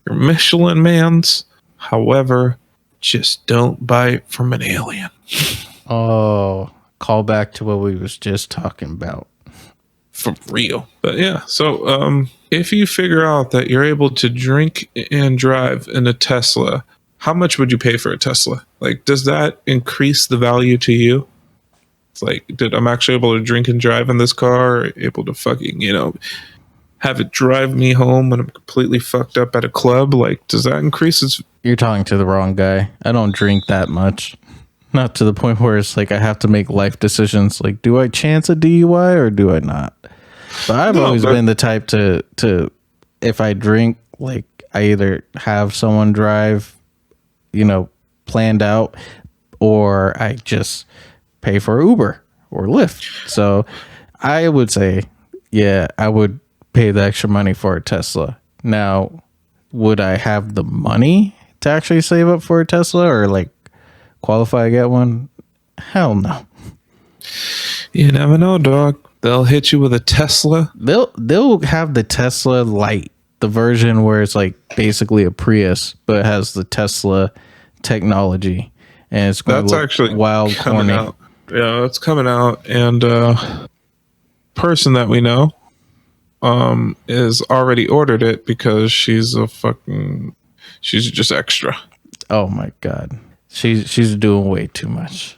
your Michelin mans. However, just don't buy it from an alien. Oh, call back to what we was just talking about. For real. But yeah, so if you figure out that you're able to drink and drive in a Tesla, how much would you pay for a Tesla? Like, does that increase the value to you? It's like, dude, I'm actually able to drink and drive in this car, able to fucking, have it drive me home when I'm completely fucked up at a club. Like, does that increase its... You're talking to the wrong guy. I don't drink that much. Not to the point where it's like I have to make life decisions. Like, do I chance a DUI or do I not? But I've always been the type to if I drink, like, I either have someone drive, planned out, or I just pay for Uber or Lyft. So I would say, yeah, I would pay the extra money for a Tesla. Now, would I have the money to actually save up for a Tesla or like qualify to get one? Hell no. You never know, dog. They'll hit you with a Tesla. They'll have the Tesla Lite, the version where it's like basically a Prius, but it has the Tesla technology, and it's going to look actually wild, corny. Yeah, it's coming out, and person that we know is already ordered it because she's just extra. Oh my god. She's doing way too much.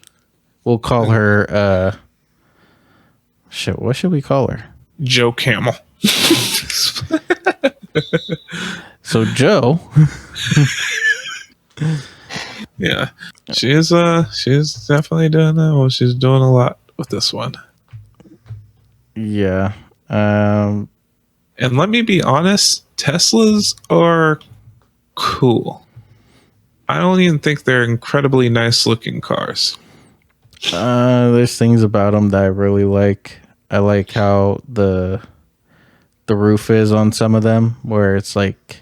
We'll call her shit, what should we call her? Joe Camel. So Joe. Yeah. She's definitely doing that. Well, she's doing a lot with this one. Yeah. And let me be honest, Teslas are cool. I don't even think they're incredibly nice looking cars. There's things about them that I really like. I like how the roof is on some of them, where it's like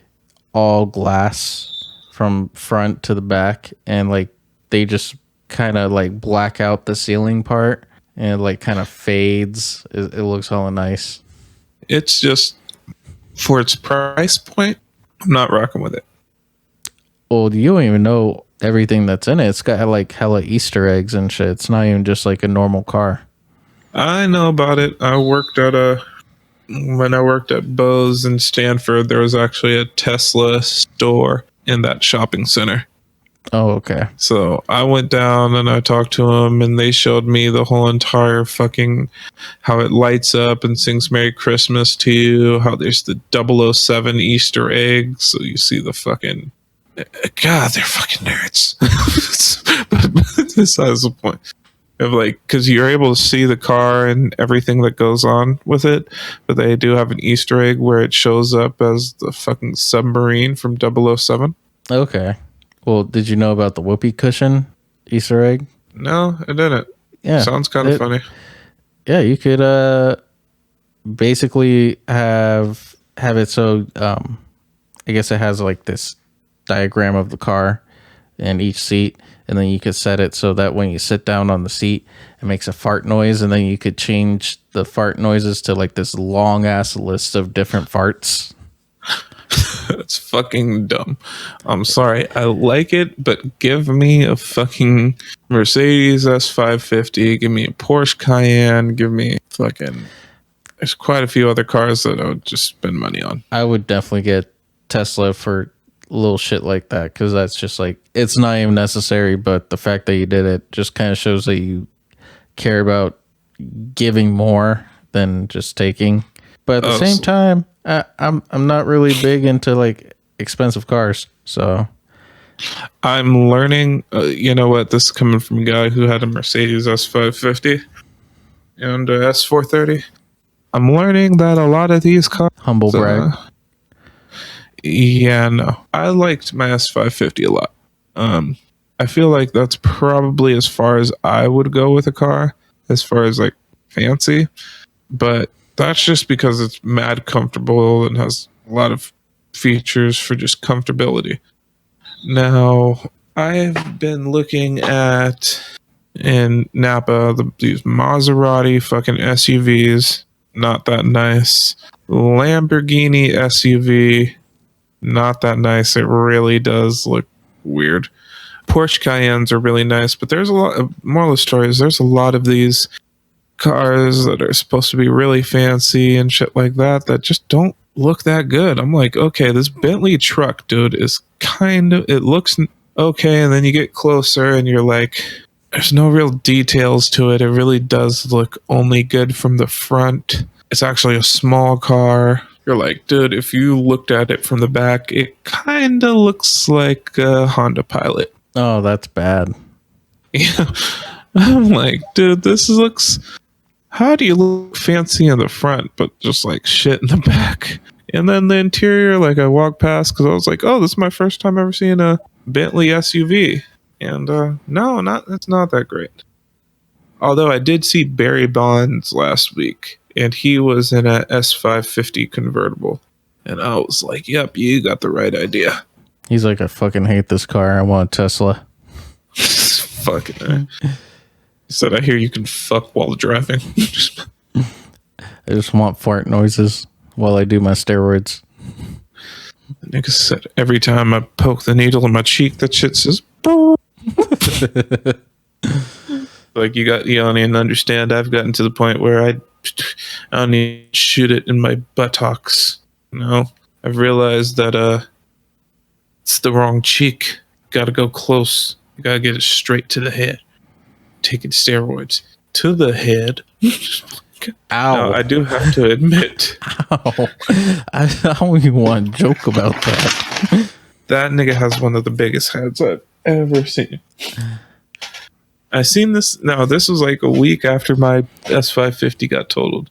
all glass from front to the back, and like they just kind of like black out the ceiling part, and it like kind of fades. It looks all nice. It's just, for its price point, I'm not rocking with it. Well, you don't even know everything that's in it. It's got like hella Easter eggs and shit. It's not even just like a normal car. I know about it. When I worked at Bose in Stanford, there was actually a Tesla store in that shopping center. Oh, okay. So I went down and I talked to them, and they showed me the whole entire fucking, how it lights up and sings Merry Christmas to you, how there's the 007 Easter egg. So you see the fucking, God, they're fucking nerds. But besides the point. Of like, because you're able to see the car and everything that goes on with it, but they do have an Easter egg where it shows up as the fucking submarine from 007. Okay. Well, did you know about the whoopee cushion Easter egg? No, I didn't. Yeah. Sounds kind of funny. Yeah, you could basically have it so I guess it has like this diagram of the car in each seat, and then you could set it so that when you sit down on the seat, it makes a fart noise, and then you could change the fart noises to like this long ass list of different farts. That's fucking dumb. I'm sorry. I like it, but give me a fucking Mercedes S550. Give me a Porsche Cayenne. Give me fucking... There's quite a few other cars that I would just spend money on. I would definitely get Tesla for little shit like that, because that's just like, it's not even necessary, but the fact that you did it just kind of shows that you care about giving more than just taking. But at the same time, I'm not really big into like expensive cars, so I'm learning. You know what? This is coming from a guy who had a Mercedes S550 and a S430. I'm learning that a lot of these cars. Humble brag. Yeah, no. I liked my S550 a lot. I feel like that's probably as far as I would go with a car, as far as like fancy. But that's just because it's mad comfortable and has a lot of features for just comfortability. Now, I've been looking at in Napa these Maserati fucking SUVs, not that nice. Lamborghini SUV, not that nice. It really does look weird. Porsche Cayennes are really nice, but there's a lot of moral of the story is there's a lot of these cars that are supposed to be really fancy and shit like that just don't look that good. I'm like, okay, this Bentley truck, dude, is it looks okay, and then you get closer and you're like, there's no real details to it. It really does look only good from the front. It's actually a small car. You're like, dude, if you looked at it from the back, it kind of looks like a Honda Pilot. Oh, that's bad. Yeah. I'm like, dude, this looks... How do you look fancy in the front, but just like shit in the back? And then the interior, like I walked past because I was like, oh, this is my first time ever seeing a Bentley SUV. And no, it's not that great. Although I did see Barry Bonds last week, and he was in a S550 convertible. And I was like, yep, you got the right idea. He's like, I fucking hate this car. I want a Tesla. Fucking He said, I hear you can fuck while driving. I just want fart noises while I do my steroids. The nigga said, every time I poke the needle in my cheek, that shit says, like, you don't even understand. I've gotten to the point where I I don't need to shoot it in my buttocks. No, I've realized that it's the wrong cheek. Got to go close. You got to get it straight to the head. Taking steroids to the head. Ow. Now, I do have to admit, Ow. I don't even want to joke about that. that nigga has one of the biggest heads I've ever seen. I seen this. Now, this was like a week after my S550 got totaled.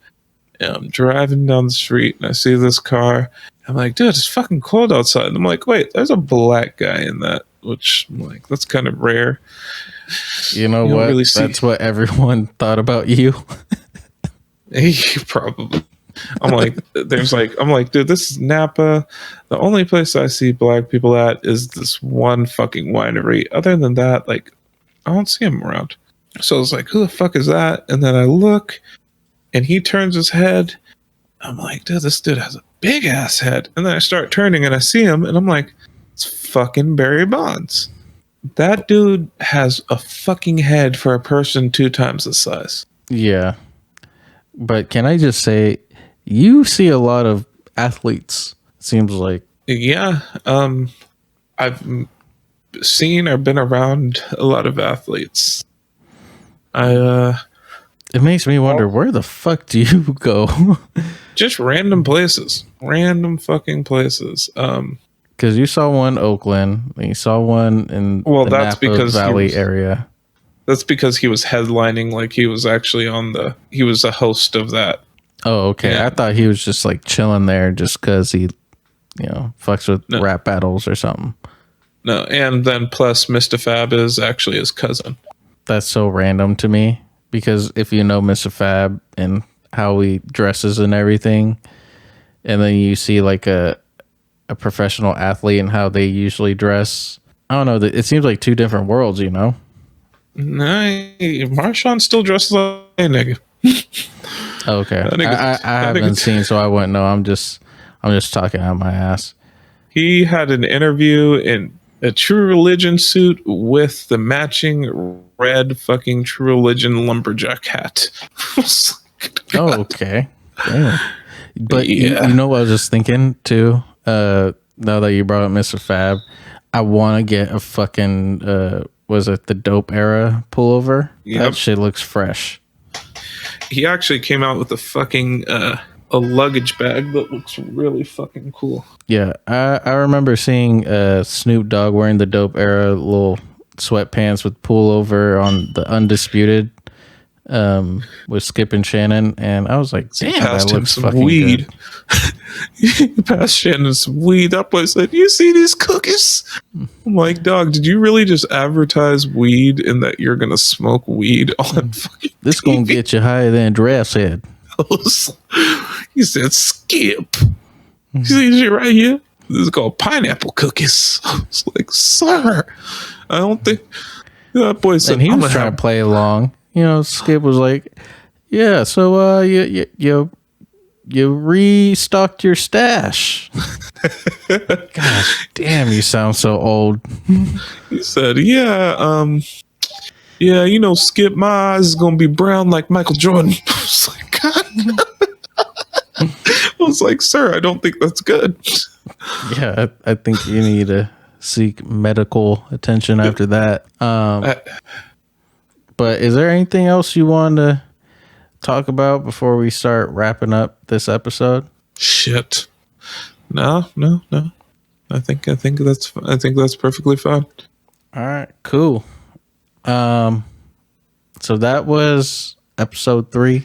And I'm driving down the street and I see this car. I'm like, dude, it's fucking cold outside. And I'm like, wait, there's a black guy in that, which I'm like, that's kind of rare. You know what? Really that's what everyone thought about you. Probably. I'm like, dude, this is Napa. The only place I see black people at is this one fucking winery. Other than that, like, I don't see him around. So I was like, who the fuck is that? And then I look, and he turns his head. I'm like, dude, this dude has a big ass head. And then I start turning, and I see him, and I'm like, it's fucking Barry Bonds. That dude has a fucking head for a person 2 times the size. Yeah. But can I just say, you see a lot of athletes, it seems like. Yeah. I've seen or been around a lot of athletes. It makes me wonder, where the fuck do you go? Just random places. Random fucking places. Because you saw one Oakland, and you saw one in the Napa Valley area. That's because he was headlining, like he was actually he was a host of that. Oh, okay. Yeah. I thought he was just like chilling there just because he, fucks with rap battles or something. No, and then plus Mr. Fab is actually his cousin. That's so random to me, because if you know Mr. Fab and how he dresses and everything, and then you see like a professional athlete and how they usually dress, I don't know, it seems like 2 different worlds, No, Marshawn still dresses like a nigga. Okay. I haven't seen, so I wouldn't know. I'm just talking out my ass. He had an interview in a True Religion suit with the matching red fucking True Religion lumberjack hat. Oh, okay. Damn. But yeah. You know what I was just thinking too? Now that you brought up Mr. Fab, I want to get a fucking was it the Dope Era pullover? Yep. That shit looks fresh. He actually came out with a fucking a luggage bag that looks really fucking cool. Yeah, I remember seeing Snoop Dogg wearing the Dope Era little sweatpants with pullover on the Undisputed with Skip and Shannon, and I was like, damn, that looks fucking weed. Good. He passed Shannon some weed. That boy said, you see these cookies? I'm like, dog, did you really just advertise weed and that you're gonna smoke weed on fucking this TV? Gonna get you higher than Draft's head. He said, Skip. You see this shit right here? This is called pineapple cookies. I was like, sir, I don't think that boy said. And he was trying to play along. Skip was like, yeah, so you restocked your stash. Gosh damn, you sound so old. He said, yeah, Skip, my eyes is gonna be brown like Michael Jordan. I was like, God. I was like, sir, I don't think that's good. Yeah, I think you need to seek medical attention after that. But is there anything else you want to talk about before we start wrapping up this episode? Shit. No. I think that's perfectly fine. All right, cool. So that was episode 3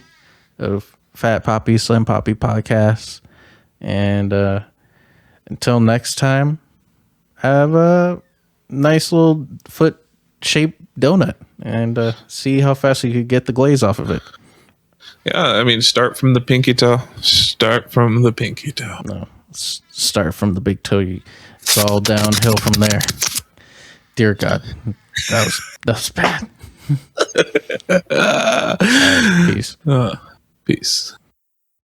of Fat Papi, Slim Papi podcast. And until next time, have a nice little foot-shaped donut and see how fast you could get the glaze off of it. Yeah, I mean, start from the pinky toe. No, start from the big toe. It's all downhill from there. Dear God, that was bad. All right, peace. Peace.